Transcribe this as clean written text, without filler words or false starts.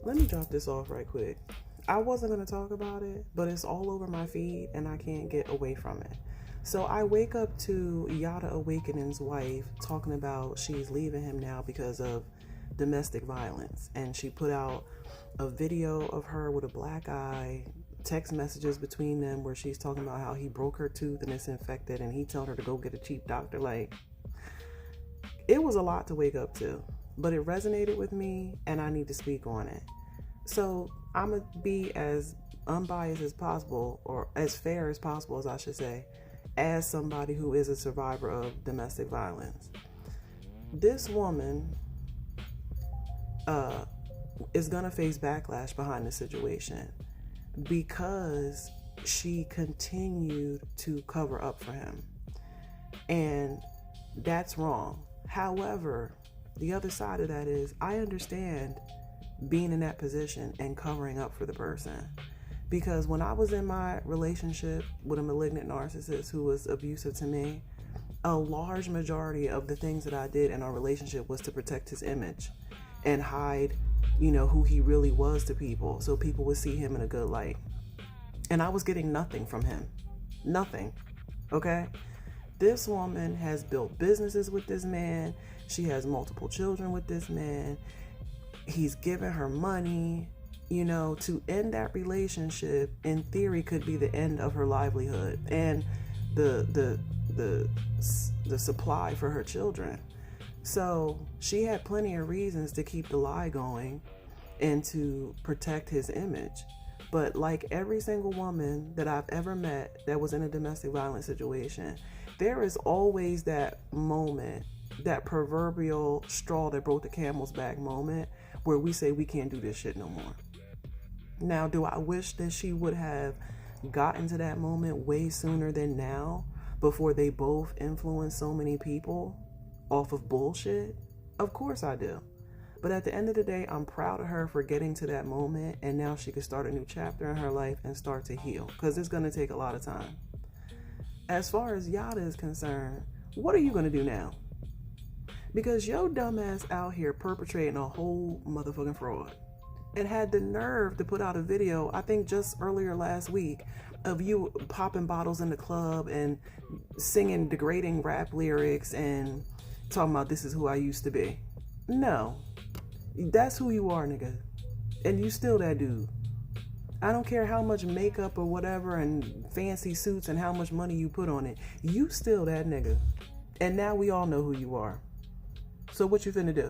Let me drop this off right quick. I wasn't going to talk about it, but it's all over my feed and I can't get away from it. So I wake up to Yada Awakening's wife talking about she's leaving him now because of domestic violence. And she put out a video of her with a black eye, text messages between them where she's talking about how he broke her tooth and it's infected and he told her to go get a cheap doctor. Like, it was a lot to wake up to, but it resonated with me and I need to speak on it. So I'm going to be as unbiased as possible, or as fair as possible, as I should say, as somebody who is a survivor of domestic violence. This woman is going to face backlash behind the situation because she continued to cover up for him. And that's wrong. However, the other side of that is I understand being in that position and covering up for the person. Because when I was in my relationship with a malignant narcissist who was abusive to me, a large majority of the things that I did in our relationship was to protect his image and hide, who he really was to people, so people would see him in a good light. And I was getting nothing from him. Nothing. Okay? This woman has built businesses with this man. She has multiple children with this man. He's given her money. To end that relationship, in theory, could be the end of her livelihood and the supply for her children. So she had plenty of reasons to keep the lie going and to protect his image. But like every single woman that I've ever met that was in a domestic violence situation, there is always that moment, that proverbial straw that broke the camel's back moment where we say we can't do this shit no more. Now, do I wish that she would have gotten to that moment way sooner than now, before they both influenced so many people off of bullshit? Of course I do. But at the end of the day, I'm proud of her for getting to that moment, and now she can start a new chapter in her life and start to heal, because it's going to take a lot of time. As far as Yada is concerned, what are you going to do now? Because your dumbass out here perpetrating a whole motherfucking fraud and had the nerve to put out a video, I think just earlier last week, of you popping bottles in the club and singing degrading rap lyrics and talking about this is who I used to be. No, that's who you are, nigga. And you still that dude. I don't care how much makeup or whatever and fancy suits and how much money you put on it. You still that nigga. And now we all know who you are. So what you finna do?